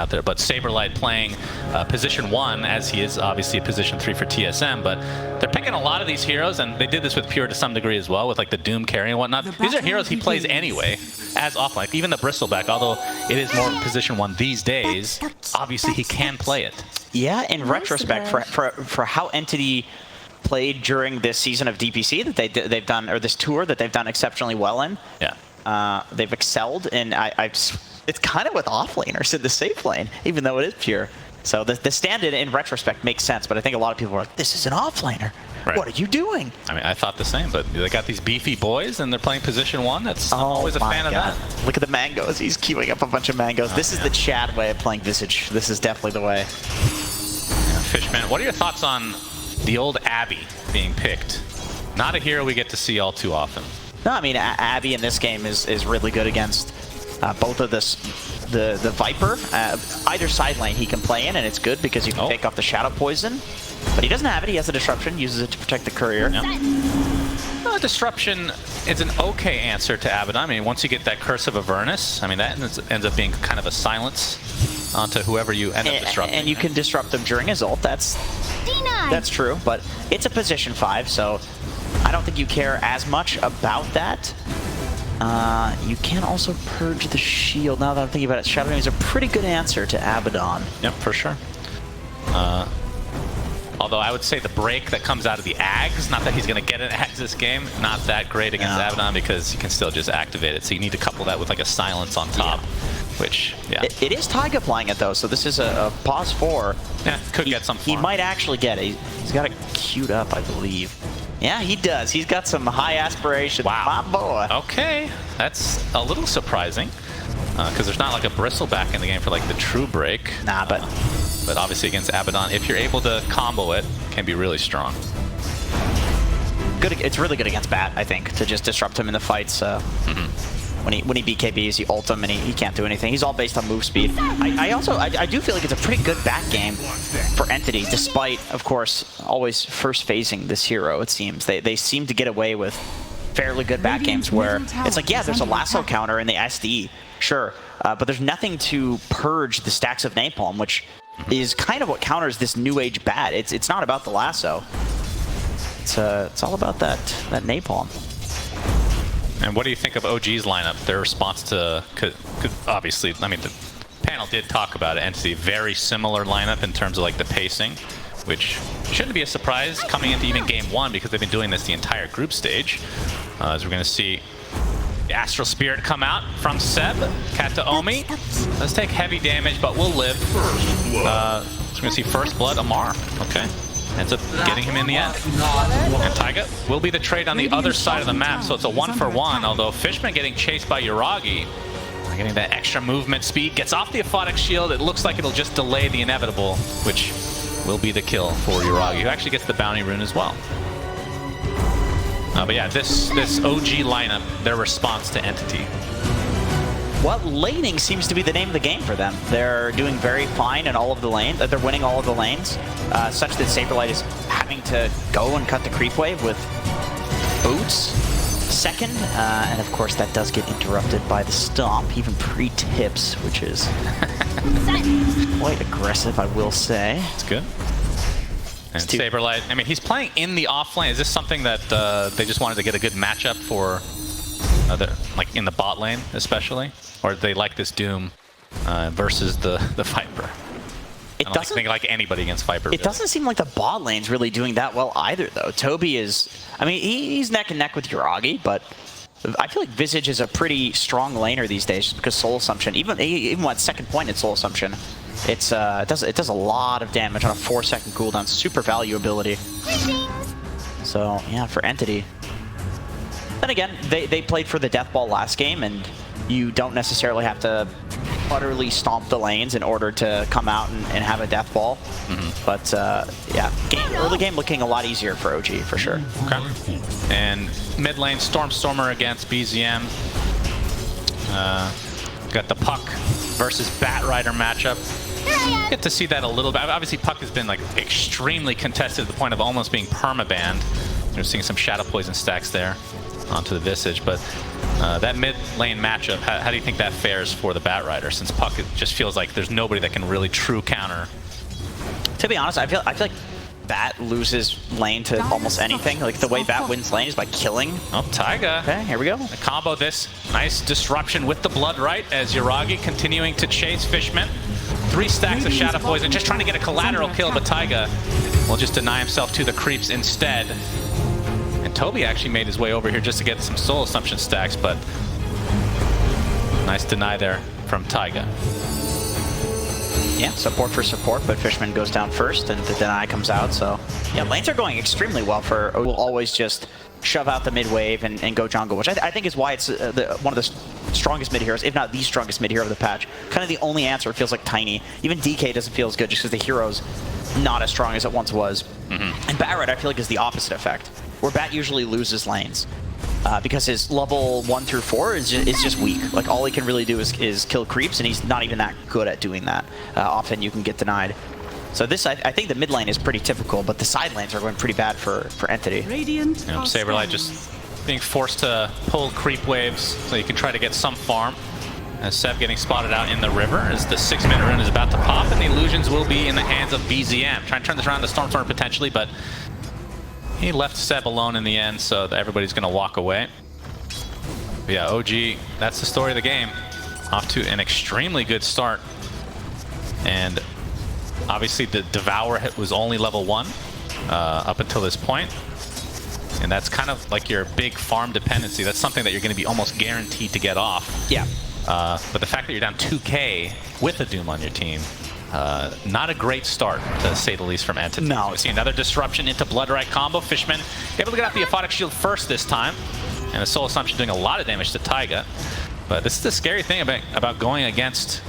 out there. But Saberlight playing position 1, as he is obviously a position 3 for TSM, but they're picking a lot of these heroes, and they did this with Pure to some degree as well, with like the Doom carry and whatnot. These are heroes he plays anyway, as offline. Like even the Bristleback, although it is more position 1 these days, obviously he can play it. Yeah, in retrospect, for how Entity played during this season of DPC that they've done, or this tour that they've done exceptionally well in. Yeah. They've excelled, and it's kind of with offlaners in the safe lane, even though it is Pure. So the stand-in in retrospect makes sense, but I think a lot of people are like, this is an offlaner. Right. What are you doing? I mean, I thought the same, but they got these beefy boys, and they're playing position 1. That's I'm always a fan of that. Look at the mangoes. He's queuing up a bunch of mangoes. This is the Chad way of playing Visage. This is definitely the way. Yeah, Fishman, what are your thoughts on the old Abby being picked? Not a hero we get to see all too often. No, I mean, Abby in this game is really good against both of the Viper. Either side lane he can play in, and it's good because you can take off the Shadow Poison. But he doesn't have it. He has a Disruption, uses it to protect the Courier. Yep. Well, Disruption is an okay answer to Abaddon. I mean, once you get that Curse of Avernus, I mean, that ends up being kind of a silence onto whoever you end up disrupting. And you can disrupt them during his ult. That's true, but it's a position 5, so I don't think you care as much about that. You can also purge the shield. Now that I'm thinking about it, Shadow Game is a pretty good answer to Abaddon. Yep, for sure. Although I would say the break that comes out of the Ags, not that he's going to get an Ags this game, not that great against Abaddon because you can still just activate it. So you need to couple that with like a silence on top, which, It is Taiga playing it though, so this is a pause 4. Yeah, could get some farm. He might actually get it. He's got it queued up, I believe. Yeah, he does. He's got some high aspirations. Wow. My boy. Okay, that's a little surprising because there's not like a Bristleback in the game for like the true break. Nah, but obviously against Abaddon, if you're able to combo it, can be really strong. Good. It's really good against Bat, I think, to just disrupt him in the fights. When he BKBs, you ult him and he can't do anything. He's all based on move speed. I do feel like it's a pretty good back game for Entity, despite, of course, always first phasing this hero, it seems. They seem to get away with fairly good back games where it's like, yeah, there's a lasso counter in the SD, sure, but there's nothing to purge the stacks of napalm, which is kind of what counters this new age Bat. It's not about the lasso. It's all about that napalm. And what do you think of OG's lineup? Their response to, could obviously, I mean, the panel did talk about it. Entity, very similar lineup in terms of like the pacing, which shouldn't be a surprise coming into even game 1 because they've been doing this the entire group stage. As we're going to see the Astral Spirit come out from Seb, Kataomi. Let's take heavy damage, but we'll live. So we're going to see First Blood, Amar. Okay. Ends up getting him in the end. And Taiga will be the trade on the other side of the map, so it's a 1-for-1, although Fishman getting chased by Yuragi. Getting that extra movement speed, gets off the Aphotic Shield. It looks like it'll just delay the inevitable, which will be the kill for Yuragi, who actually gets the bounty rune as well. But yeah, this OG lineup, their response to Entity. Well, laning seems to be the name of the game for them. They're doing very fine in all of the lanes. They're winning all of the lanes, such that Saberlight is having to go and cut the creep wave with boots second. And of course, that does get interrupted by the stomp, even pre-tips, which is quite aggressive, I will say. It's good. And Saberlight, I mean, he's playing in the offlane. Is this something that they just wanted to get a good matchup for, like in the bot lane, especially? Or do they like this Doom versus the Viper? I don't think like anybody against Viper. It doesn't seem like the bot lane's really doing that well either, though. Toby is, I mean, he's neck and neck with Yuragi, but I feel like Visage is a pretty strong laner these days just because Soul Assumption, even at second point in Soul Assumption, it does a lot of damage on a 4-second cooldown. Super value ability. So yeah, for Entity. Then again, they played for the Death Ball last game, and you don't necessarily have to utterly stomp the lanes in order to come out and have a Death Ball. But yeah, early game looking a lot easier for OG, for sure. Okay. And mid lane, Stormer against BZM. Got the Puck versus Batrider matchup. Get to see that a little bit. Obviously, Puck has been like extremely contested to the point of almost being permabanned. We're seeing some Shadow Poison stacks there. onto the Visage. But that mid lane matchup, how do you think that fares for the Batrider? Since Puck, it just feels like there's nobody that can really true counter. To be honest, I feel like Bat loses lane to almost anything. Like the way Bat wins lane is by killing. Oh, Taiga. Okay, here we go. A combo this. Nice disruption with the Blood Right as Yuragi continuing to chase Fishman. 3 stacks of Shadow Poison, just trying to get a collateral kill, but Taiga will just deny himself to the creeps instead. And Toby actually made his way over here just to get some Soul Assumption stacks, but nice deny there from Taiga. Yeah, support for support, but Fishman goes down first and the deny comes out, so yeah, lanes are going extremely well for will always just shove out the mid wave and go jungle, which I think is why it's one of the strongest mid heroes, if not the strongest mid hero of the patch. Kind of the only answer. It feels like Tiny. Even DK doesn't feel as good just because the hero's not as strong as it once was. And Batrider, I feel like, is the opposite effect, where Bat usually loses lanes. Because his level 1 through 4 is just weak. Like, all he can really do is kill creeps, and he's not even that good at doing that. Often you can get denied. So this, I think the mid lane is pretty typical, but the side lanes are going pretty bad for Entity. Saberlight just being forced to pull creep waves so you can try to get some farm. As Seb getting spotted out in the river as the 6-minute run is about to pop, and the illusions will be in the hands of BZM. Trying to turn this around to Stormstormer potentially, but he left Seb alone in the end, so everybody's going to walk away. But yeah, OG, that's the story of the game. Off to an extremely good start. And obviously the Devour hit was only level 1 up until this point. And that's kind of like your big farm dependency. That's something that you're going to be almost guaranteed to get off. Yeah. But the fact that you're down 2K with a Doom on your team, not a great start, to say the least, from Entity. No. We see another disruption into Blood Right combo. Fishman able to get out the Aphotic Shield first this time. And the Soul Assumption doing a lot of damage to Taiga. But this is the scary thing about going against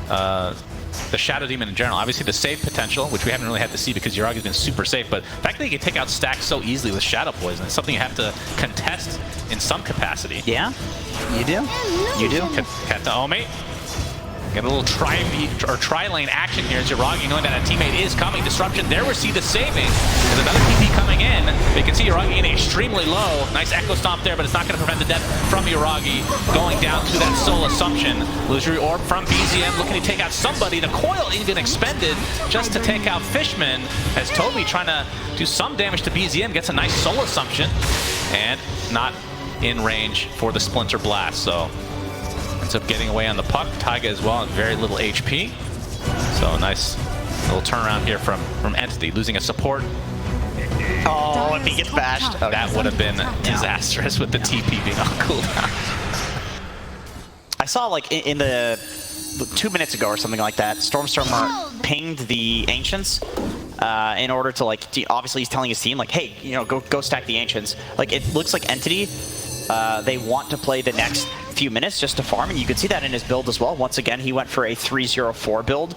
the Shadow Demon in general. Obviously the save potential, which we haven't really had to see because Yuragi's been super safe, but the fact that you can take out stacks so easily with Shadow Poison is something you have to contest in some capacity. Yeah, you do. You do. Kata Omi. Get a little tri-lane action here as Yuragi, knowing that a teammate is coming. Disruption there, we see the saving. There's another TP coming in. But you can see Yuragi getting extremely low. Nice Echo Stomp there, but it's not going to prevent the death from Yuragi. Going down to that Soul Assumption. Illusory Orb from BZM, looking to take out somebody. The coil even expended just to take out Fishman, as Toby trying to do some damage to BZM. Gets a nice Soul Assumption, and not in range for the Splinter Blast. So ends up getting away on the puck. Taiga as well, very little HP. So nice little turnaround here from Entity, losing a support. Oh, if he gets bashed. Okay. That would have been disastrous with the TP being on cooldown. I saw, like, in the 2 minutes ago or something like that, Stormstormer pinged the Ancients in order to, like, obviously he's telling his team, like, hey, you know, go stack the Ancients. Like, it looks like Entity, they want to play the next few minutes just to farm, and you can see that in his build as well. Once again, he went for a 3-0-4 build,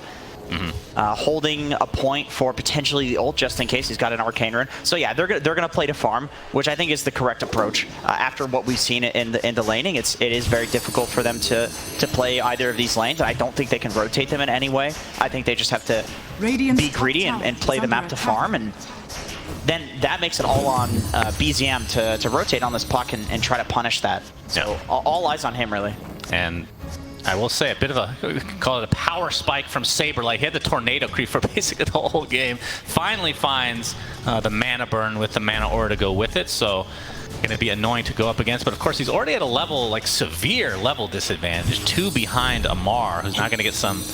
holding a point for potentially the ult just in case he's got an Arcane Rune. So yeah, they're gonna play to farm, which I think is the correct approach. After what we've seen in the laning, it is very difficult for them to play either of these lanes. I don't think they can rotate them in any way. I think they just have to be greedy and play the map to farm, and then that makes it all on BZM to rotate on this puck and try to punish that. So all eyes on him, really. And I will say a bit of a, call it a power spike from Saberlight. He had the tornado creep for basically the whole game. Finally finds the mana burn with the mana aura to go with it. So going to be annoying to go up against. But of course, he's already at a level, like severe level disadvantage. 2 behind Amar, who's not going to get some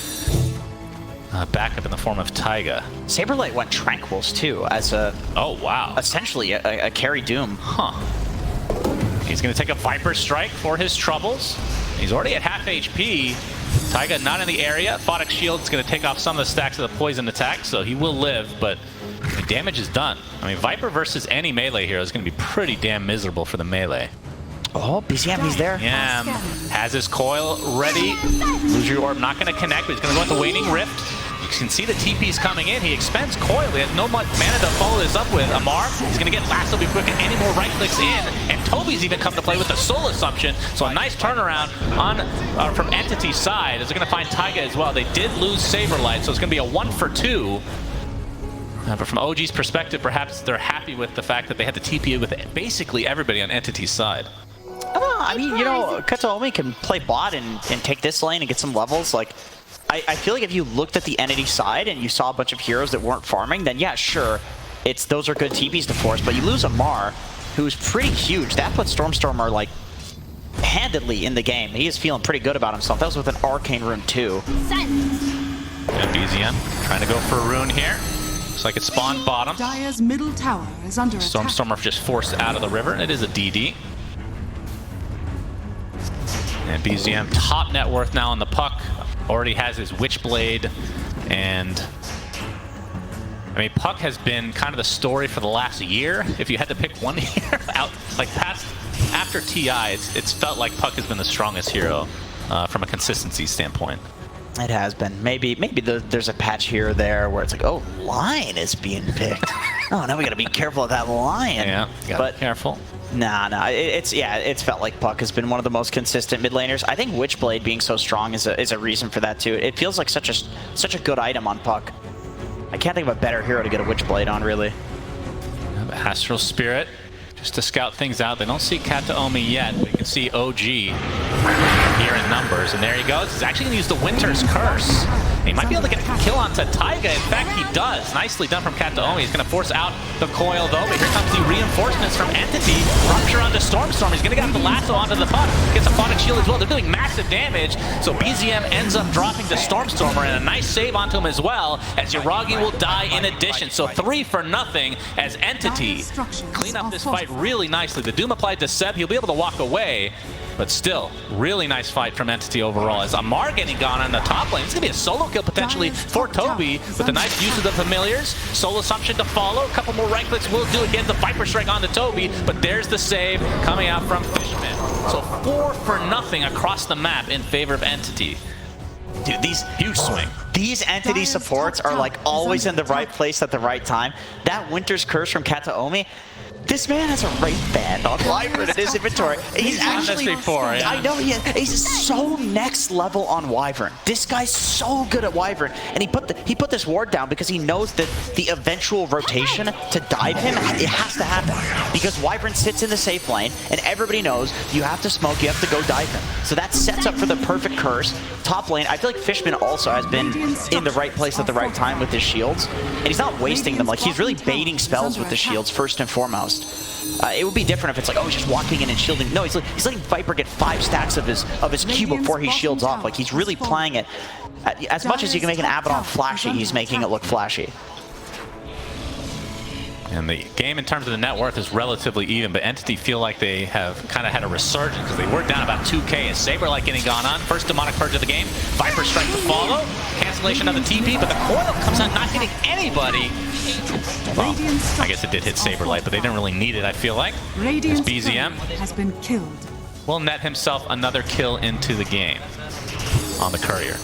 backup in the form of Taiga. Saberlight went Tranquils too as a essentially a carry Doom. He's going to take a Viper Strike for his troubles. He's already at half HP. Taiga not in the area. Aphotic Shield is going to take off some of the stacks of the poison attack, so he will live, but the damage is done. I mean, Viper versus any melee hero is going to be pretty damn miserable for the melee. Oh, BZM, he's there. Yeah, has his coil ready. Illusory Orb not going to connect, but he's going to go with the Waning Rift. You can see the TP's coming in. He expends coil. He has no much mana to follow this up with. Amar, he's going to get Lasso be quick and any more right clicks in. And Toby's even come to play with the Soul Assumption. So a nice turnaround on from Entity's side as they're going to find Taiga as well. They did lose Saberlight, so it's going to be a 1 for 2. But from OG's perspective, perhaps they're happy with the fact that they had the TP with basically everybody on Entity's side. I mean, you know, Kataomi can play bot and take this lane and get some levels. Like, I feel like if you looked at the Entity side and you saw a bunch of heroes that weren't farming, then yeah, sure, those are good TPs to force. But you lose a Mar, who's pretty huge. That puts Stormstormer, like, handedly in the game. He is feeling pretty good about himself. That was with an Arcane Rune too. And BZM trying to go for a rune here. Looks like it spawned bottom. Dire's middle tower is under attack. Stormstormer just forced out of the river, and it is a DD. And BZM top net worth now on the puck. Already has his Witchblade, and I mean, Puck has been kind of the story for the last year. If you had to pick one year out, like after TI, it's felt like Puck has been the strongest hero from a consistency standpoint. It has been. Maybe there's a patch here or there where it's like, oh, Lion is being picked. Oh, now we gotta be careful of that Lion. Yeah, but careful. Nah, it's felt like Puck has been one of the most consistent mid laners. I think Witchblade being so strong is a reason for that too. It feels like such a good item on Puck. I can't think of a better hero to get a Witchblade on, really. Astral Spirit, just to scout things out. They don't see Kataomi yet, but you can see OG here in numbers. And there he goes. He's actually going to use the Winter's Curse. He might be able to get a kill onto Taiga. In fact, he does. Nicely done from Kataomi. He's going to force out the coil, though. But here comes the reinforcements from Entity. Rupture onto Stormstorm. He's going to get the lasso onto the puck. Gets a Phonic Shield as well. They're doing massive damage. So BZM ends up dropping to Stormstormer, and a nice save onto him as well, as Yuragi will die in addition. So 3-0 as Entity clean up this fight really nicely. The Doom applied to Seb. He'll be able to walk away. But still, really nice fight from Entity overall. As Amar getting gone on the top lane. It's going to be a solo kill potentially for Toby with a nice use of the familiars. Soul Assumption to follow. A couple more right clicks will do it. Gets the Viper Strike onto Toby. But there's the save coming out from Fishman. So 4-0 across the map in favor of Entity. Dude, these huge swing. These Entity supports are like always in the right place at the right time. That Winter's Curse from Kataomi. This man has a Wraith Band on Wyvern in his inventory. He's actually, I know he's so next level on Wyvern. This guy's so good at Wyvern, and he put this ward down because he knows that the eventual rotation to dive him, it has to happen. Because Wyvern sits in the safe lane, and everybody knows you have to smoke, you have to go dive him. So that sets up for the perfect curse. Top lane, I feel like Fishman also has been in the right place at the right time with his shields, and he's not wasting them. Like, he's really baiting spells with the shields first and foremost. It would be different if it's like, oh, he's just walking in and shielding. No, he's letting Viper get 5 stacks of his Q before he shields off. Like, he's really playing it. As much as you can make an Abaddon flashy, he's making it look flashy. And the game in terms of the net worth is relatively even, but Entity feel like they have kind of had a resurgence because they were down about 2K. As Saberlight getting gone on. First Demonic Purge of the game. Viper Strike to follow. Cancellation of the TP, but the coil comes out not hitting anybody. Well, I guess it did hit Saberlight, but they didn't really need it, I feel like. As BZM has been killed. Will net himself another kill into the game on the Courier.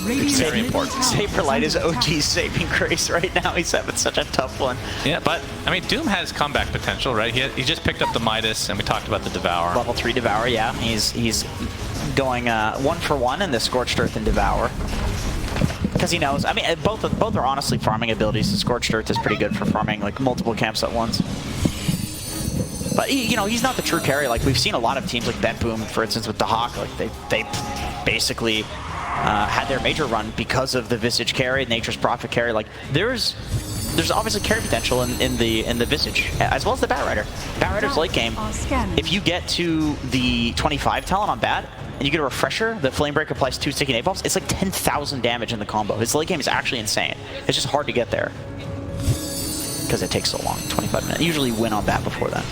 It's very important. Saberlight is OG's saving grace right now. He's having such a tough one. Yeah, but, I mean, Doom has comeback potential, right? He just picked up the Midas, and we talked about the Devour. Level 3 Devour, yeah. He's going 1-for-1 in the Scorched Earth and Devour. Because he knows, I mean, both are honestly farming abilities. The Scorched Earth is pretty good for farming, like, multiple camps at once. But, you know, he's not the true carry. Like, we've seen a lot of teams like Bet Boom, for instance, with the Hawk. Like, they basically had their major run because of the Visage carry, Nature's Prophet carry. Like, there's obviously carry potential in the Visage, as well as the Batrider. Batrider's late game. If you get to the 25 talent on Bat, and you get a refresher, the Flame Break applies 2 sticky napalms, it's like 10,000 damage in the combo. His late game is actually insane. It's just hard to get there. Because it takes so long, 25 minutes. Usually win on Bat before then.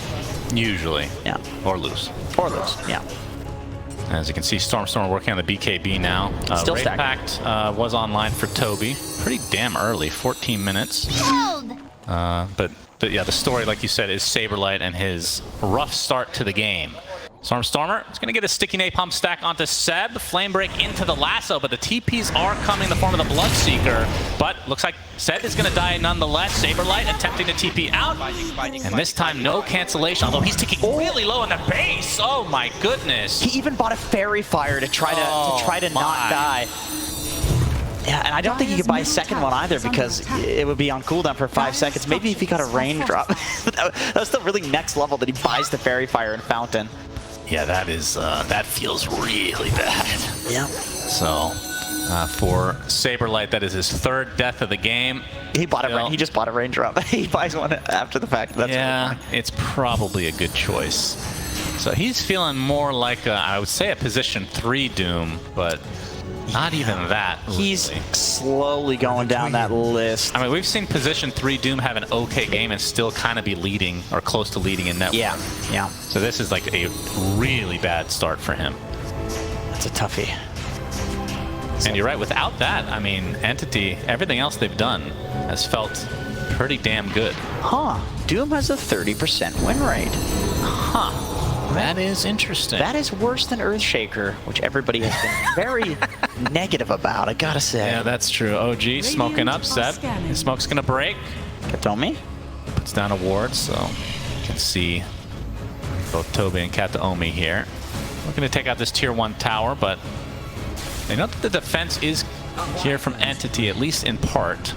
Usually. Yeah. Or lose. Or lose, yeah. As you can see, Stormstormer working on the BKB now. Still Wraith Pact was online for Toby. Pretty damn early, 14 minutes. But yeah, the story, like you said, is Saberlight and his rough start to the game. Stormstormer is going to get a sticky napalm stack onto Seb. Flame Break into the lasso, but the TPs are coming in the form of the Bloodseeker. But looks like Seb is going to die nonetheless. Saberlight attempting to TP out. And this time, no cancellation, although he's ticking really low in the base. Oh my goodness. He even bought a Fairy Fire to try to not die. Yeah, and I don't think you could buy a second one either because it would be on cooldown for 5 seconds. Maybe if he got a raindrop. That was still really next level that he buys the Fairy Fire and Fountain. Yeah, that is that feels really bad. Yeah. So for Saberlight, that is his 3rd death of the game. He bought he just bought a raindrop. He buys one after the fact. That's yeah, really it's probably a good choice. So he's feeling more like I would say a position 3 Doom, but not even that. Really. He's slowly going down that list. I mean, we've seen position 3 Doom have an okay game and still kind of be leading or close to leading in network. Yeah, yeah. So this is like a really bad start for him. That's a toughie. And you're right, without that, I mean, Entity, everything else they've done has felt pretty damn good. Huh. Doom has a 30% win rate. Huh. That is interesting. That is worse than Earthshaker, which everybody has been very negative about, I gotta say. Yeah, that's true. OG smoking up, Seb. His smoke's gonna break. Kataomi puts down a ward, so you can see both Toby and Kataomi here. Looking to take out this tier 1 tower, but they know that the defense is here from Entity, at least in part.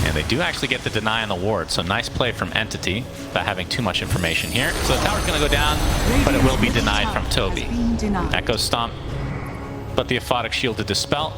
And they do actually get the deny on the ward, so nice play from Entity without having too much information here. So the tower's going to go down, but it will be denied from Toby. Echo Stomp, but the Aphotic Shield to dispel.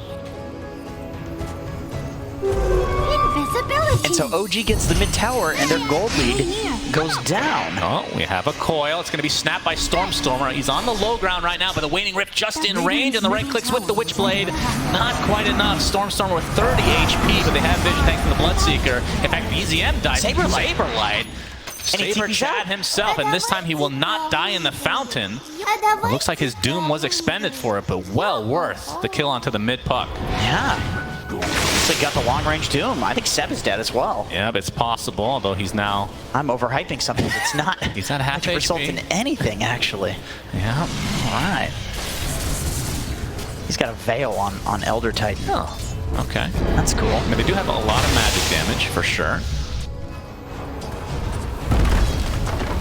Invisibility. And so OG gets the mid tower, and their gold lead goes down. Oh, we have a coil. It's going to be snapped by Stormstormer. He's on the low ground right now, but the Waning Rift just in range, and the right clicks with the Witchblade. Not quite enough. Stormstormer with 30 HP, but they have vision thanks to the Bloodseeker. In fact, BZM died. Saberlight. Saber Chad himself, and this time he will not die in the fountain. It looks like his Doom was expended for it, but well worth the kill onto the mid puck. Yeah. So he got the long-range Doom. I think Seb is dead as well. Yeah, but it's possible, although he's now... I'm overhyping something that's not... He's at half HP. Result in anything, actually. Yeah. All right. He's got a Veil on Elder Titan. Oh, okay. That's cool. I mean, they do have a lot of magic damage, for sure.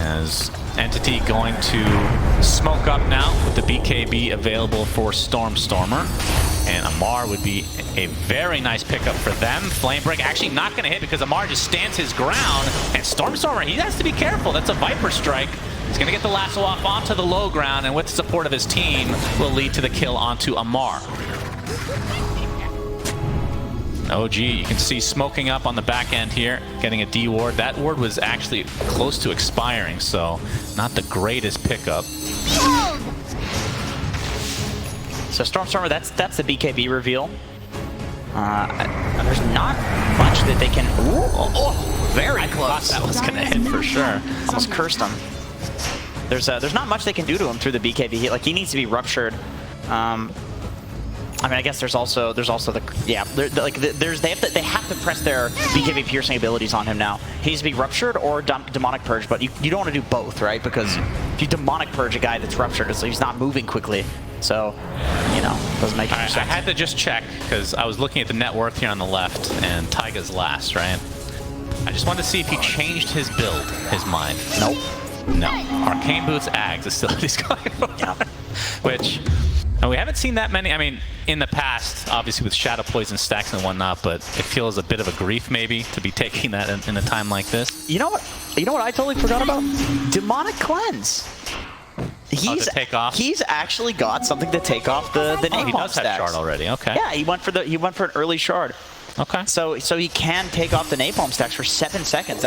As Entity going to smoke up now with the BKB available for Stormstormer. And Amar would be a very nice pickup for them. Flame Break actually not going to hit because Amar just stands his ground. And Stormstormer, he has to be careful. That's a Viper Strike. He's going to get the lasso off onto the low ground, and with the support of his team, will lead to the kill onto Amar. OG, you can see smoking up on the back end here, getting a D ward. That ward was actually close to expiring, so not the greatest pickup. So Stormstormer, that's the BKB reveal. There's not much that they can... very close. That was going to hit for sure. Almost cursed him. There's not much they can do to him through the BKB. Like, he needs to be ruptured. I mean, I guess there's also the they have to press their BKB piercing abilities on him now. He needs to be ruptured or demonic purge, but you don't want to do both, right? Because if you demonic purge a guy that's ruptured, so he's not moving quickly. So, you know, doesn't make any sense. I had to just check because I was looking at the net worth here on the left, and Taiga's last, right? I just wanted to see if he changed his build, his mind. Nope. No. Arcane Boots Ags is still what he's going for. Yeah. Which... And we haven't seen that many. I mean, in the past, obviously with Shadow Poison stacks and whatnot, but it feels a bit of a grief maybe to be taking that in a time like this. You know what? You know what I totally forgot about? Demonic Cleanse. He's actually got something to take off the napalm he does stacks. have shard already. Okay. Yeah, he went for an early shard. Okay. So he can take off the napalm stacks for 7 seconds.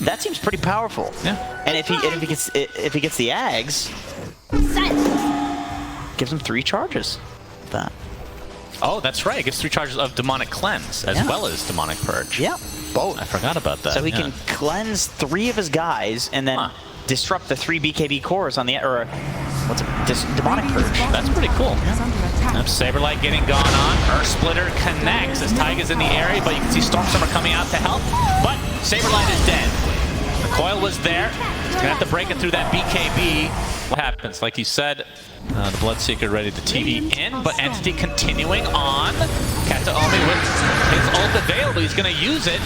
That seems pretty powerful. Yeah. And if he gets the Ags, gives him 3 charges. That. Oh, that's right. It gives 3 charges of Demonic Cleanse as well as Demonic Purge. Yeah, both. I forgot about that. So he can cleanse 3 of his guys and then disrupt the 3 BKB cores on the Demonic Purge. That's pretty cool. Saberlight getting gone on. Earth Splitter connects as Taiga's in the area, but you can see Stormstormer coming out to help. But Saberlight is dead. The coil was there. He's gonna have to break it through that BKB. What happens? Like you said, the Bloodseeker ready to TV in, but Entity continuing on. Kataomi with his ult available. He's going to use it.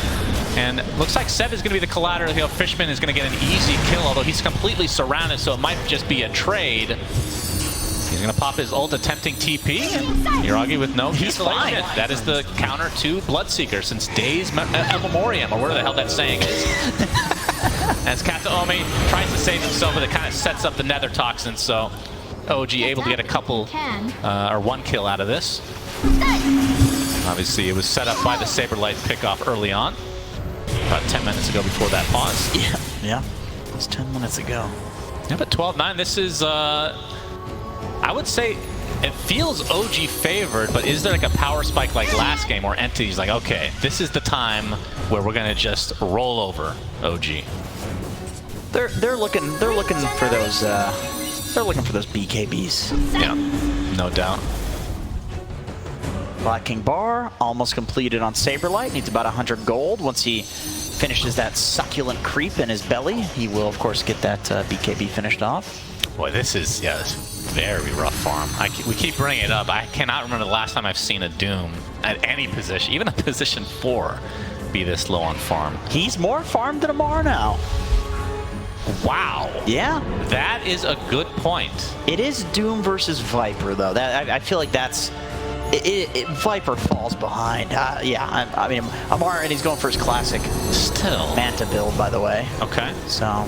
And looks like Seb is going to be the collateral. You know, Fishman is going to get an easy kill, although he's completely surrounded, so it might just be a trade. He's going to pop his ult, attempting TP. Yuragi with no cancellation. That is the counter to Bloodseeker since days immemorial, or whatever the hell that saying is. As Kataomi tries to save himself, but it kind of sets up the nether toxin, so OG able to get a couple, or one kill out of this. Obviously, it was set up by the Saberlight pickoff early on. About 10 minutes ago before that pause. Yeah. It was 10 minutes ago. Yeah, but 12-9, this is, I would say, it feels OG favored, but is there like a power spike like last game where Entity's like, okay, this is the time where we're gonna just roll over OG? They're looking for those BKBs. Yeah, no doubt. Black King Bar almost completed on Saberlight. Needs about 100 gold. Once he finishes that succulent creep in his belly, he will of course get that BKB finished off. Boy, this is very rough farm. We keep bringing it up. I cannot remember the last time I've seen a Doom at any position, even a position 4, be this low on farm. He's more farmed than Amar now. Wow. Yeah. That is a good point. It is Doom versus Viper, though. That I feel like that's... Viper falls behind. Yeah, I mean, Amar, and he's going for his classic Manta build, by the way. Okay. So...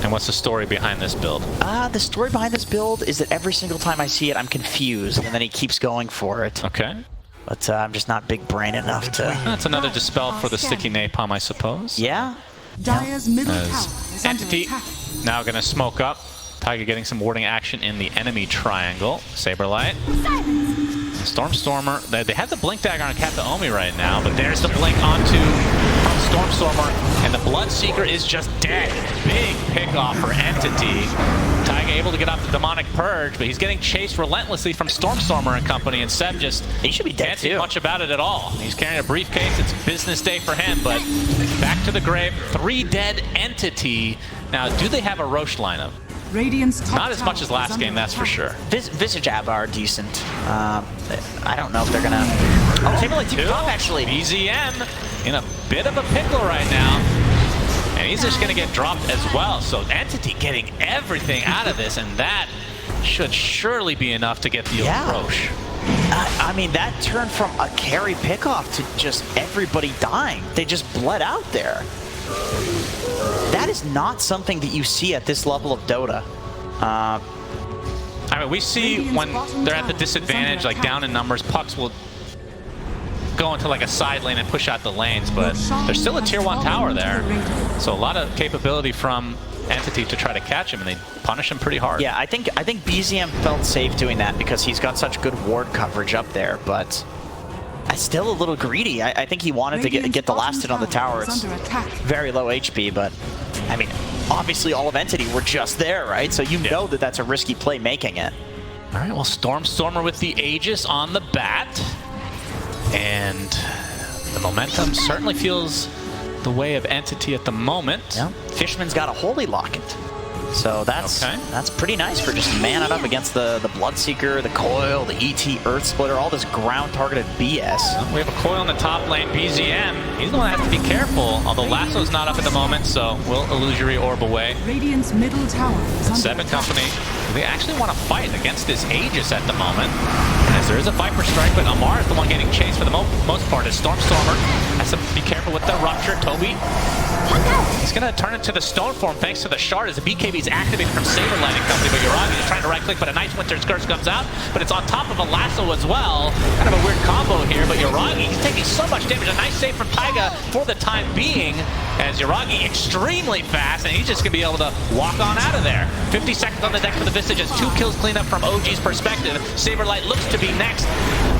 And what's the story behind this build? The story behind this build is that every single time I see it, I'm confused, and then he keeps going for it. Okay. But I'm just not big brain enough to... That's another dispel for the sticky napalm, I suppose. Yeah. Dire's middle tower is under Entity attack. now going to smoke up. Taiga getting some warding action in the enemy triangle. Saberlight. Stormstormer, they have the blink dagger on Kataomi right now, but there's the blink onto Stormstormer, and the Bloodseeker is just dead. Big pickoff for Entity. Taiga able to get off the demonic purge, but he's getting chased relentlessly from Stormstormer and company, and Seb just he should be dead can't do much about it at all. He's carrying a briefcase. It's business day for him, but back to the grave. 3 dead Entity. Now, do they have a Roche lineup? Radiant's top Not as much as last game, that's for sure. Visage Abba are decent. I don't know if they're gonna... Oh, Saberlight team up, actually. BZM in a bit of a pickle right now. And he's just gonna get dropped as well. So Entity getting everything out of this, and that should surely be enough to get the Roche. I mean, that turned from a carry pickoff to just everybody dying. They just bled out there. That is not something that you see at this level of Dota. I mean, we see when they're at the disadvantage, like down in numbers, pucks will go into like a side lane and push out the lanes, but there's still a tier 1 tower there. So a lot of capability from Entity to try to catch him, and they punish him pretty hard. Yeah, I think BZM felt safe doing that because he's got such good ward coverage up there, but still a little greedy. I think he wanted to get the last hit on the tower. It's very low HP, but I mean, obviously all of Entity were just there, right? So you know that that's a risky play making it. All right, well, Stormstormer with the Aegis on the bat. And the momentum certainly feels the way of Entity at the moment. Yeah. Fishman's got a Holy Locket. So that's pretty nice for just manning up against the Bloodseeker, the Coil, the ET Earth Splitter, all this ground-targeted BS. We have a Coil in the top lane, BZM. He's the one that has to be careful, although Lasso's not up at the moment, so we'll Illusory Orb away. Radiant's middle tower is under Seven attack. Company, they actually want to fight against this Aegis at the moment, as there is a Viper Strike, but Amar is the one getting chased for the most part, as Stormstormer has to be careful with the Rupture. Toby, he's going to turn into the Stone Form thanks to the Shard as the BKB is activated from Saberlight and company, but Yuragi is trying to right-click, but a nice Winter's Curse comes out, but it's on top of a Lasso as well. Kind of a weird combo here, but Yuragi, he's taking so much damage. A nice save from Taiga for the time being, as Yuragi extremely fast, and he's just going to be able to walk on out of there. 50 seconds on the deck for the Visage as 2 kills clean up from OG's perspective. Saberlight looks to be next.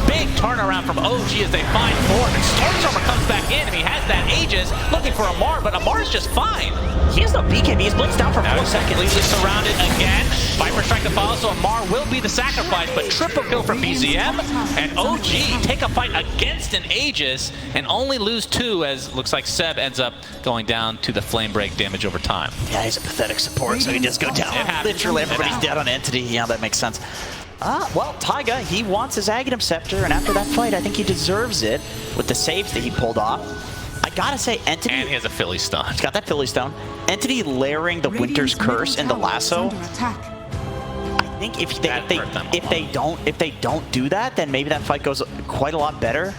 Big turnaround from OG as they find 4, and Stormstormer comes back in, and he has that Aegis looking for Amar, but Amar's just fine. He has no BKB, he's blitzed down for 4 seconds. Completely surrounded again. Viper Strike to follow, so Amar will be the sacrifice, but triple kill from BZM, and OG take a fight against an Aegis and only lose 2, as looks like Seb ends up going down to the flame break damage over time. Yeah, he's a pathetic support, so he does go down. Literally everybody's dead on Entity. Yeah, that makes sense. Well, Taiga, he wants his Aghanim Scepter, and after that fight, I think he deserves it with the saves that he pulled off. I gotta say, Entity... And he has a Philly Stone. He's got that Philly Stone. Entity layering the Winter's Curse and the Lasso. I think if they don't do that, then maybe that fight goes quite a lot better.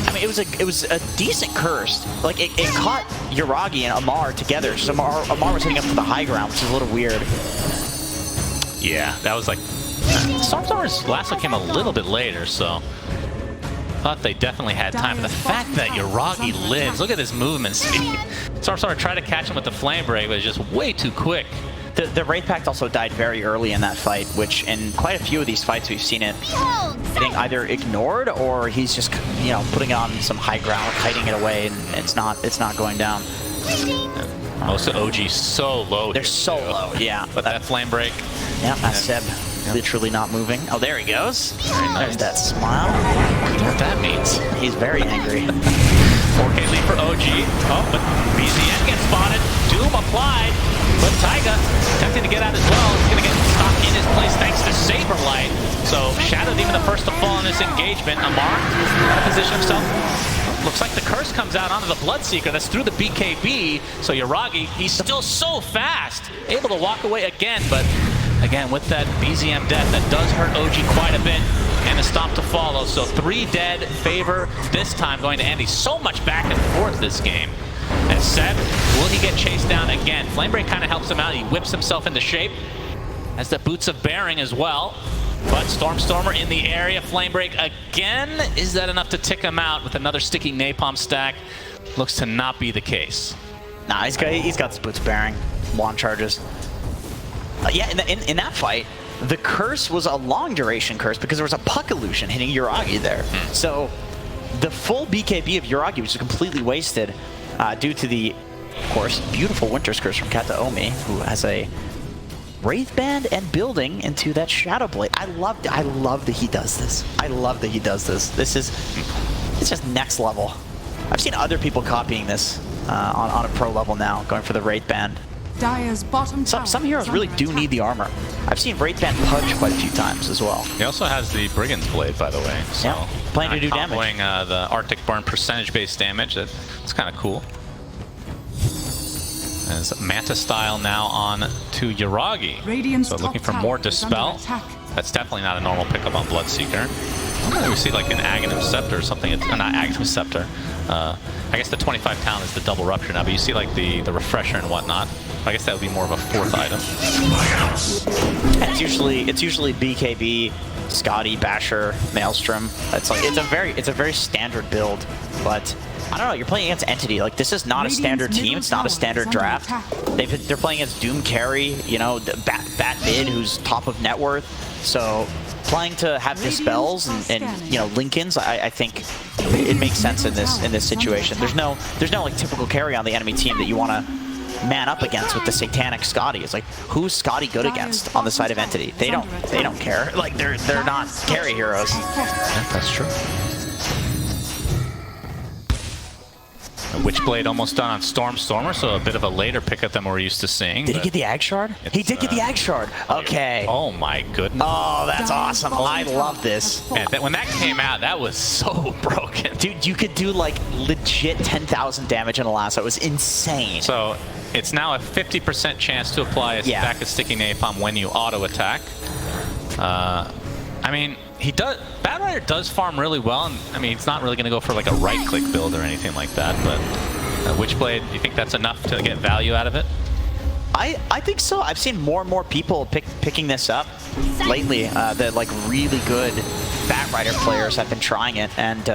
I mean, it was a decent curse. Like it caught Yuragi and Amar together. So Amar was hitting up to the high ground, which is a little weird. Yeah, that was like Stormstormer's last one came a little bit later, so thought they definitely had time. But the fact that Yuragi lives, look at his movement speed. Stormstormer tried to catch him with the flame break, but it was just way too quick. The Wraith Pact also died very early in that fight, which in quite a few of these fights we've seen it getting either ignored or he's just, you know, putting on some high ground, hiding it away, and it's not going down. Most of OG so low. They're so low, yeah. But that flame break. Yeah, that's Seb literally not moving. Oh, there he goes. Very nice. There's that smile. I wonder what that means. He's very angry. 4K lead for OG. Oh, but BZN gets spotted. Doom applied. But Taiga attempting to get out as well. He's going to get stopped in his place thanks to Saberlight. So Shadow Demon the first to fall in this engagement. Amar to position himself. Looks like the curse comes out onto the Bloodseeker. That's through the BKB. So Yuragi, he's still so fast. Able to walk away again, but again, with that BZM death, that does hurt OG quite a bit, and a stomp to follow. So 3 dead, Favor this time going to Andy. So much back and forth this game. And Seb, will he get chased down again? Flamebreak kind of helps him out. He whips himself into shape. Has the Boots of Bearing as well. But Stormstormer in the area. Flamebreak again. Is that enough to tick him out with another sticky napalm stack? Looks to not be the case. Nah, he's got the Boots of Bearing. Wand charges. Yeah, in that fight, the curse was a long duration curse because there was a puck illusion hitting Yuragi there. So the full BKB of Yuragi was completely wasted due to the, of course, beautiful Winter's Curse from Kataomi, who has a Wraith Band and building into that Shadow Blade. I love that he does this. I love that he does this. It's just next level. I've seen other people copying this on a pro level now, going for the Wraith Band. Dire's bottom tower Some heroes really do need the armor. I've seen Wraith Band punch quite a few times as well. He also has the Brigand's Blade, by the way. So yeah, playing to do damage. Comboing the Arctic Burn percentage-based damage. That's kind of cool. As Manta style now on to Yuragi. So looking for more Dispel. That's definitely not a normal pickup on Bloodseeker. We see like an Aghanim Scepter or something. Not Aghanim Scepter. I guess the 25 talent is the double rupture now, but you see like the refresher and whatnot. I guess that would be more of a 4th item. It's usually BKB, Scotty, Basher, Maelstrom. It's a very standard build, but I don't know. You're playing against Entity. Like, this is not a standard team. It's not a standard draft. They're playing against Doom Carry. You know, Bat Mid, who's top of net worth. So playing to have Dispels and you know, Lincolns, I think it makes sense in this situation. There's no like typical carry on the enemy team that you want to man up against with the Satanic Scotty. It's like, who's Scotty good against on the side of Entity? They don't care. Like, they're not carry heroes. Yeah, that's true. Witchblade almost done on Stormstormer, so a bit of a later pickup than we're used to seeing. Did he get the Ag Shard? He did get the Ag Shard. Okay. Oh my goodness. Oh, that's awesome. I love this. Man, when that came out, that was so broken. Dude, you could do like legit 10,000 damage in a last. That was insane. So it's now a 50% chance to apply a stack of sticky napalm when you auto attack. I mean, Batrider does farm really well, and I mean, it's not really going to go for like a right-click build or anything like that, but Witchblade, do you think that's enough to get value out of it? I think so. I've seen more and more people picking this up lately. The like really good Batrider players have been trying it, and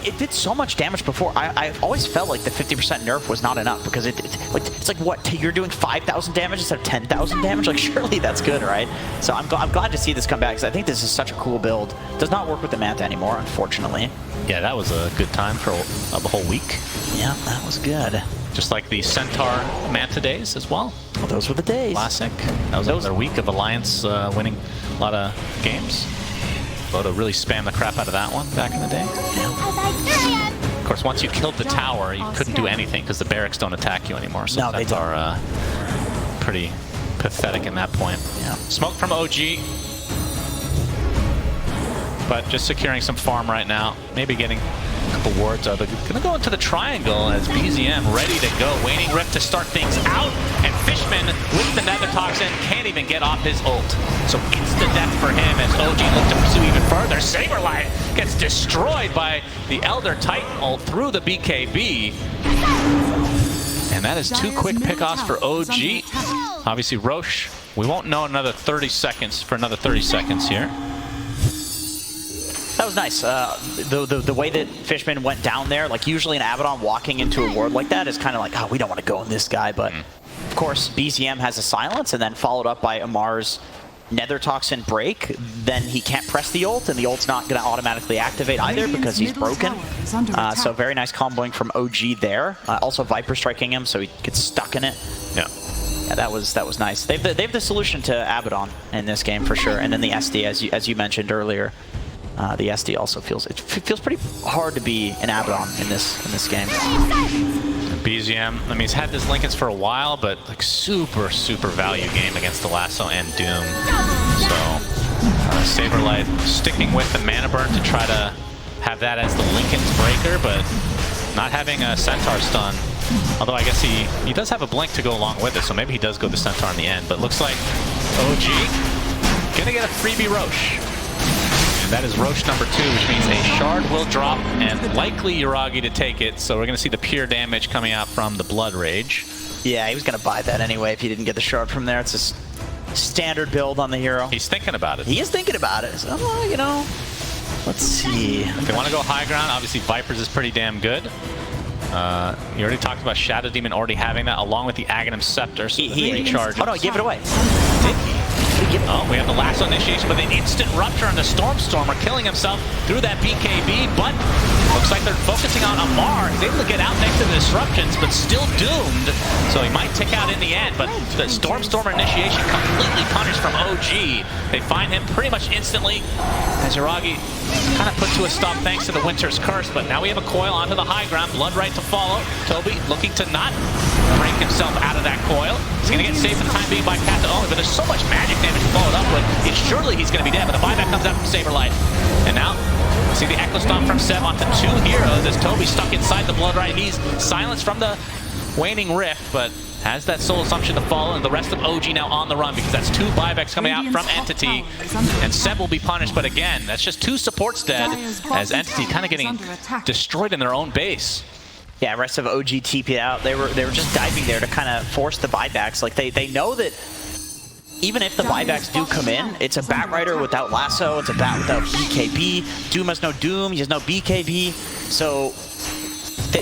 it did so much damage before. I always felt like the 50% nerf was not enough because it's like what, you're doing 5,000 damage instead of 10,000 damage? Like, surely that's good, right? So I'm glad to see this come back because I think this is such a cool build. Does not work with the Manta anymore, unfortunately. Yeah, that was a good time for the whole week. Yeah, that was good. Just like the Centaur Manta days as well. Well, those were the days. Classic. That was another week of Alliance winning a lot of games. Bodo really spammed the crap out of that one back in the day. Of course, once you killed the tower, you couldn't do anything because the barracks don't attack you anymore. So no, that's pretty pathetic in that point. Yeah. Smoke from OG. But just securing some farm right now. Maybe getting a couple wards. Are they going to go into the triangle as BZM ready to go? Waning Rift to start things out, and Fishman with the Nether Toxin can't even get off his ult. So instant death for him as OG look to pursue even further. Saberlight gets destroyed by the Elder Titan ult through the BKB. And that is two quick pickoffs for OG. Obviously, Roche, we won't know another 30 seconds for another 30 seconds here. That was nice. The way that Fishman went down there, like usually an Abaddon walking into a ward like that is kind of like, oh, we don't want to go in this guy. But of course, BZM has a silence and then followed up by Amar's Nether Toxin break. Then he can't press the ult, and the ult's not going to automatically activate either because he's broken. So very nice comboing from OG there. Also Viper striking him, so he gets stuck in it. Yeah. Yeah, that was nice. They've the solution to Abaddon in this game for sure, and then the SD as you mentioned earlier. The SD also feels pretty hard to be an Abaddon in this game. BZM, I mean, he's had this Linken's for a while, but like super value game against the Lasso and Doom. So Saberlight sticking with the mana burn to try to have that as the Linken's breaker, but not having a Centaur stun. Although I guess he does have a blink to go along with it, so maybe he does go the Centaur in the end. But looks like OG gonna get a freebie Roche. That is Roche number 2, which means a shard will drop and likely Yuragi to take it. So we're going to see the pure damage coming out from the Blood Rage. Yeah, he was going to buy that anyway if he didn't get the shard from there. It's a standard build on the hero. He's thinking about it. He is thinking about it. So, you know, let's see. If they want to go high ground, obviously Vipers is pretty damn good. You already talked about Shadow Demon already having that along with the Aghanim Scepter. So he recharges. Oh no, he gave it away. Did he? Oh, we have the Lasso initiation, but an instant rupture on the Stormstormer, killing himself through that BKB, but looks like they're focusing on Amar. He's able to get out next to the disruptions, but still doomed, so he might tick out in the end, but the Stormstormer initiation completely punished from OG. They find him pretty much instantly, as Yuragi kind of put to a stop thanks to the Winter's Curse, but now we have a coil onto the high ground, Blood right to follow. Toby looking to not break himself out of that coil. He's going to get saved for the time being by Kata only, but there's so much magic damage followed up with. It's surely he's going to be dead, but the buyback comes out from Saberlight. And now, we see the Echo Stomp from Seb onto 2 heroes as Toby stuck inside the Blood Right. He's silenced from the Waning Rift, but has that Soul Assumption to follow, and the rest of OG now on the run because that's 2 buybacks coming out from Entity, and Seb will be punished, but again, that's just 2 supports dead as Entity kind of getting destroyed in their own base. Yeah, rest of OG TP'd out. They were just diving there to kind of force the buybacks. Like they know that even if the buybacks do come in, it's a Batrider without Lasso, it's a Bat without BKB. Doom has no Doom, he has no BKB. So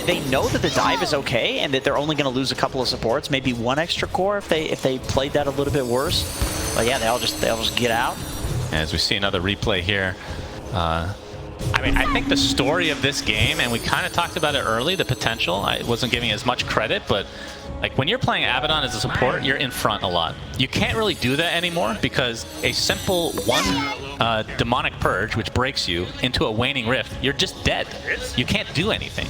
they know that the dive is okay and that they're only going to lose a couple of supports, maybe 1 extra core if they played that a little bit worse. But yeah, they'll just get out. As we see another replay here. I mean, I think the story of this game, and we kind of talked about it early, the potential, I wasn't giving as much credit, but like when you're playing Abaddon as a support, you're in front a lot. You can't really do that anymore because a simple 1 Demonic Purge, which breaks you, into a Waning Rift, you're just dead. You can't do anything.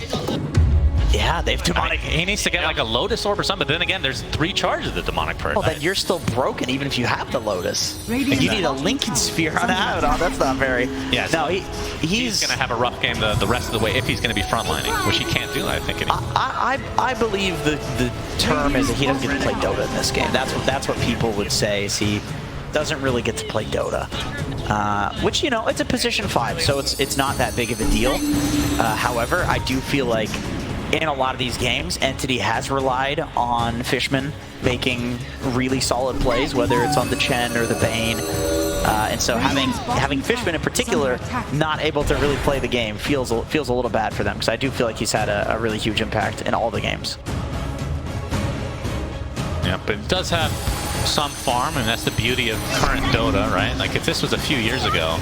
Yeah, they've Demonic. I mean, he needs to get like a Lotus Orb or something, but then again, there's 3 charges of the Demonic Purge. Well, then you're still broken even if you have the Lotus. Like, you need a Linken Sphere on Abaddon. That's not very... Yeah, no, he's going to have a rough game the rest of the way if he's going to be frontlining, which he can't do, I think. I believe the term is that he doesn't get to play Dota in this game. That's what people would say, is he doesn't really get to play Dota. Which, you know, it's a position 5, so it's not that big of a deal. However, I do feel like in a lot of these games, Entity has relied on Fishman making really solid plays, whether it's on the Chen or the Bane. And so having Fishman in particular not able to really play the game feels a little bad for them, because I do feel like he's had a really huge impact in all the games. Yeah, but it does have some farm, and that's the beauty of current Dota, right? Like if this was a few years ago,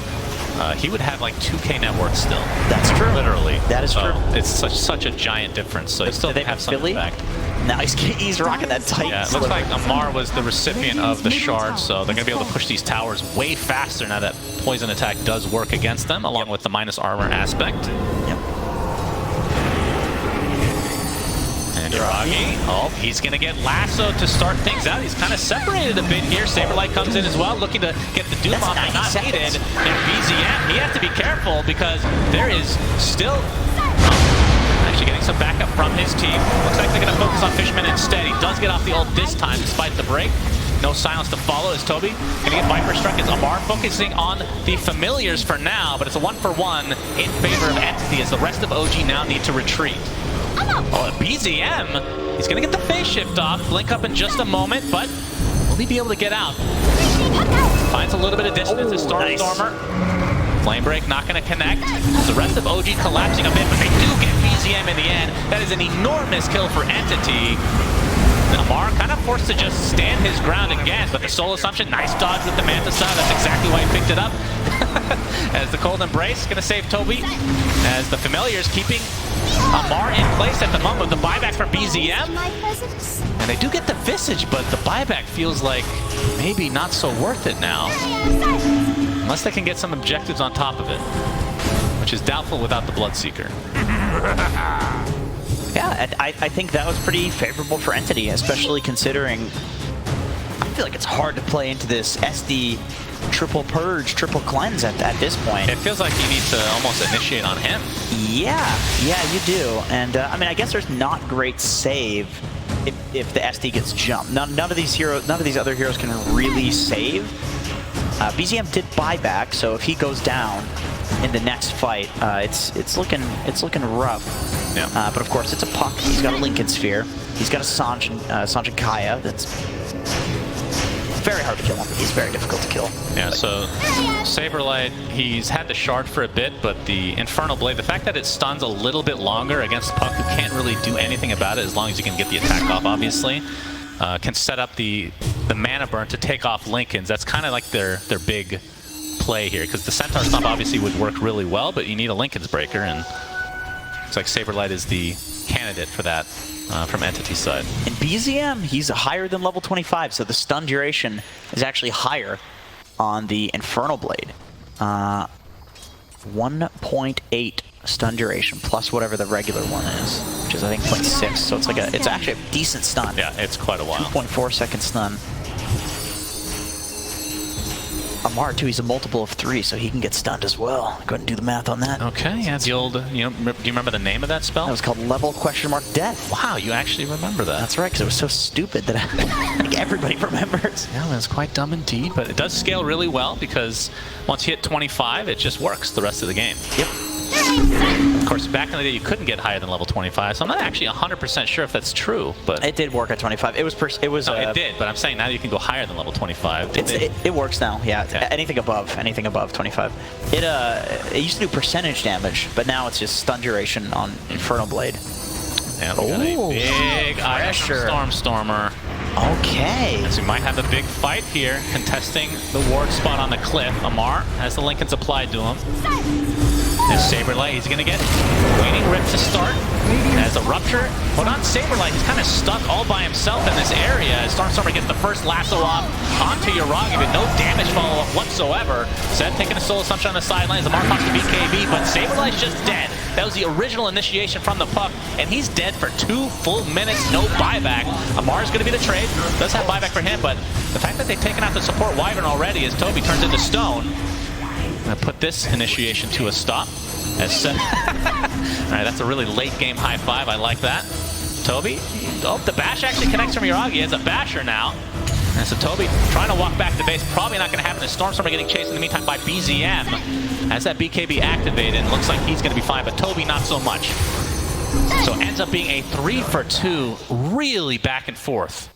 he would have like 2K net worth still. That's true. Literally. That is true. It's such a giant difference. So still they have some impact. Now he's rocking that tight. Yeah, it looks like Amar was the recipient of the shard, so they're going to be able to push these towers way faster now that poison attack does work against them, along with the minus armor aspect. Yep. And Yuragi, oh, he's going to get Lasso to start things out. He's kind of separated a bit here. Saberlight comes in as well, looking to get the Doom off, but not needed. And BZM, he has to be careful because there is still Actually getting some backup from his team. Looks like they're going to focus on Fishman instead. He does get off the ult this time despite the break. No silence to follow as Toby going to get Viper struck as Amar focusing on the familiars for now, but it's a 1-for-1 in favor of Entity as the rest of OG now need to retreat. Oh, BZM, he's going to get the phase shift off. Blink up in just a moment, but will he be able to get out? Finds a little bit of distance as Stormer. Flame break not going to connect. The rest of OG collapsing a bit, but they do get BZM in the end. That is an enormous kill for Entity. Amar kind of forced to just stand his ground again, but the Soul Assumption, nice dodge with the Manta style. That's exactly why he picked it up. As the Cold Embrace going to save Toby. As the Familiars keeping Amar in place at the moment with the buyback from BZM. And they do get the Visage, but the buyback feels like maybe not so worth it now. Unless they can get some objectives on top of it, which is doubtful without the Bloodseeker. Yeah, I think that was pretty favorable for Entity, especially considering I feel like it's hard to play into this SD triple purge, triple cleanse at this point. It feels like you need to almost initiate on him. Yeah, you do. And I mean, I guess there's not great save if the SD gets jumped. None of these other heroes can really save. BZM did buy back, so if he goes down in the next fight, it's looking rough. Yeah. But of course, it's a Puck. He's got a Lincoln Sphere. He's got a Sanj and Kaya. That's very hard to kill him. He's very difficult to kill. Yeah, so Saberlight, he's had the shard for a bit, but the Infernal Blade, the fact that it stuns a little bit longer against Puck, who can't really do anything about it as long as you can get the attack off, obviously, can set up the mana burn to take off Lincolns. That's kind of like their big play here, because the Centaur Stomp obviously would work really well, but you need a Lincoln's Breaker, and looks like Saberlight is the candidate for that from Entity's side. In BZM, he's higher than level 25, so the stun duration is actually higher on the Infernal Blade. 1.8 stun duration plus whatever the regular one is, which is I think 0.6. So it's like it's actually a decent stun. Yeah, it's quite a while. 2.4 second stun. Amar too, he's a multiple of 3, so he can get stunned as well. Go ahead and do the math on that. Okay, yeah, the old, do you remember the name of that spell? That was called level death. Wow, you actually remember that. That's right, because it was so stupid that I think everybody remembers. Yeah, that's quite dumb indeed, but it does scale really well because once you hit 25, it just works the rest of the game. Yep. Of course, back in the day, you couldn't get higher than level 25, so I'm not actually 100% sure if that's true, but... It did work at 25. It was... No, it did, but I'm saying now you can go higher than level 25. It works now, yeah. Okay. Anything above 25. It used to do percentage damage, but now it's just stun duration on Infernal Blade. Yeah, we got a big pressure. Stormer. Okay. So we might have a big fight here, contesting the ward spot on the cliff. Amar has the Lincolns applied to him. There's Saberlight, he's gonna get Waning Rip to start. As a Rupture, hold on, Saberlight, he's kind of stuck all by himself in this area as Stormstormer gets the first lasso off onto Yuragi, but no damage follow-up whatsoever. Zed taking a Soul Assumption on the sidelines, Amar talks to BKB, but Saberlight's just dead. That was the original initiation from the Puck, and he's dead for 2 full minutes, no buyback. Amar's gonna be the trade, does have buyback for him, but the fact that they've taken out the support Wyvern already as Toby turns into stone, gonna put this initiation to a stop. As Alright, that's a really late game high five. I like that. Toby. Oh, the bash actually connects from Yuragi. He has a basher now. And so Toby trying to walk back to base. Probably not going to happen. The Stormstormer getting chased in the meantime by BZM. As that BKB activated, looks like he's going to be fine, but Toby not so much. So it ends up being a 3-for-2, really back and forth.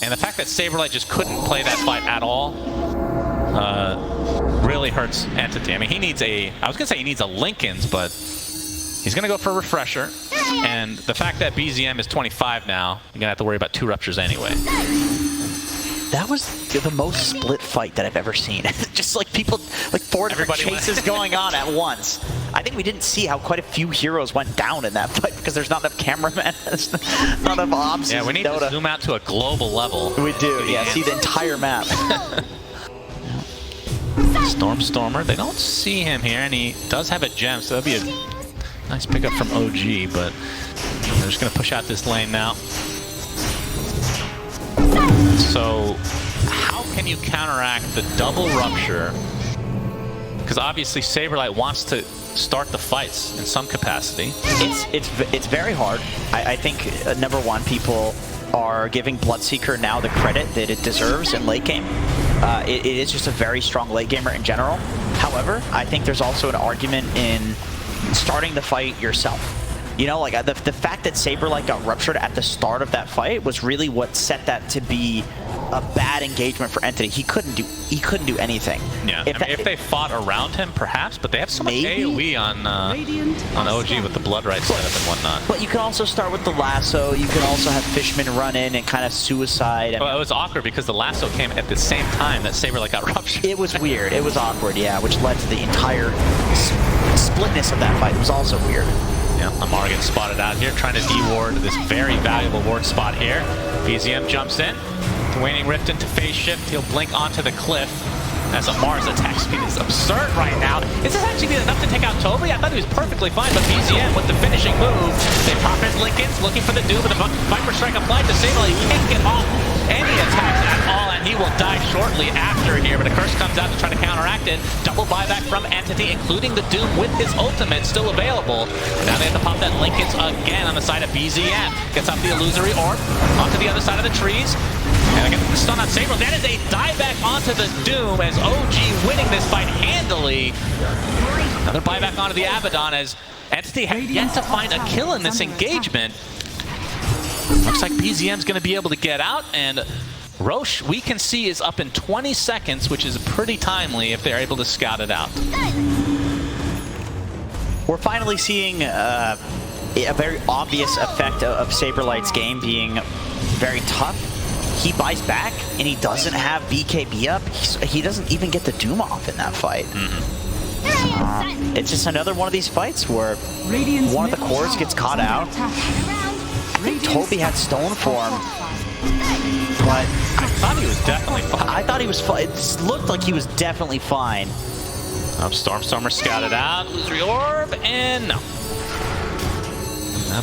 And the fact that Saberlight just couldn't play that fight at all really hurts Entity. I mean, he needs I was going to say he needs a Lincoln's, but he's going to go for a Refresher. And the fact that BZM is 25 now, you're going to have to worry about 2 Ruptures anyway. That was the most split fight that I've ever seen. Just like people, like 4 different chases going on at once. I think we didn't see how quite a few heroes went down in that fight because there's not enough cameramen, not enough ops. Yeah, we need to zoom out to a global level. We do, yeah, see the entire map. Stormstormer, they don't see him here, and he does have a gem, so that'd be a nice pickup from OG, but they're just going to push out this lane now. So, how can you counteract the double Rupture? Because obviously Saberlight wants to start the fights in some capacity. It's very hard. I think number one, people are giving Bloodseeker now the credit that it deserves in late game. It is just a very strong late gamer in general. However, I think there's also an argument in starting the fight yourself. You know, like the fact that Saberlight got ruptured at the start of that fight was really what set that to be a bad engagement for Entity. He couldn't do anything. Yeah, if they fought around him, perhaps, but they have so much AoE on OG with the Blood Right setup and whatnot. But you can also start with the lasso. You can also have Fishman run in and kind of suicide. Well, it was awkward because the lasso came at the same time that Saberlight got ruptured. It was weird. It was awkward, yeah, which led to the entire splitness of that fight. It was also weird. Yeah, Amar gets spotted out here, trying to de-ward this very valuable ward spot here. BZM jumps in. Waning Rift into phase shift. He'll blink onto the cliff. As Amar's attack speed is absurd right now. Is this actually enough to take out Toby? I thought he was perfectly fine, but BZM with the finishing move. They pop his Linkens, looking for the Doom, but the Viper Strike applied to Sable. He can't get off any attacks at all, and he will die shortly after here. But a curse comes out to try to counteract it. Double buyback from Entity, including the Doom with his ultimate still available. And now they have to pop that Linkens again on the side of BZM. Gets off the illusory orb, onto the other side of the trees. And again, the stun on Saber. That is a dieback onto the Doom as OG winning this fight handily. Another buyback onto the Abaddon as Entity has yet to find a kill in this engagement. Looks like BZM's going to be able to get out, and Roche, we can see, is up in 20 seconds, which is pretty timely if they're able to scout it out. We're finally seeing a very obvious effect of Saberlight's game being very tough. He buys back, and he doesn't have BKB up. He doesn't even get the Doom off in that fight. It's just another one of these fights where one of the cores gets caught out. I think Toby had Stone Form, but I thought he was definitely fine. I thought he was fine. It looked like he was definitely fine. Stormstormer scouted out, illusory orb, and no.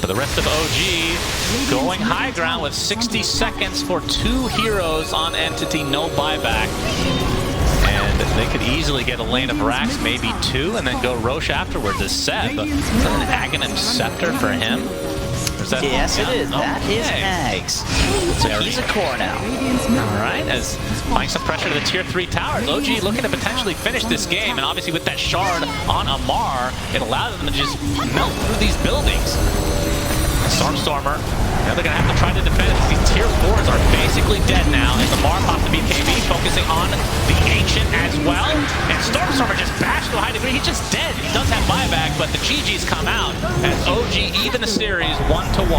But the rest of OG going high ground with 60 seconds for 2 heroes on Entity, no buyback. And they could easily get a lane of racks, maybe 2, and then go Roche afterwards as Seb. Is that an Aghanim Scepter for him? Yes, it is. That is Ags. So he's a core now. Alright, as applying some pressure to the tier 3 towers. OG looking to potentially finish this game, and obviously with that shard on Amar, it allows them to just melt through these buildings. Stormstormer, now they're going to have to try to defend it. These tier 4s are basically dead now, as Amar pops the BKB, focusing on the Ancient as well. And Stormstormer just bashed to a high degree. He's just dead. He does have buyback, but the GG's come out as OG even the series 1-1.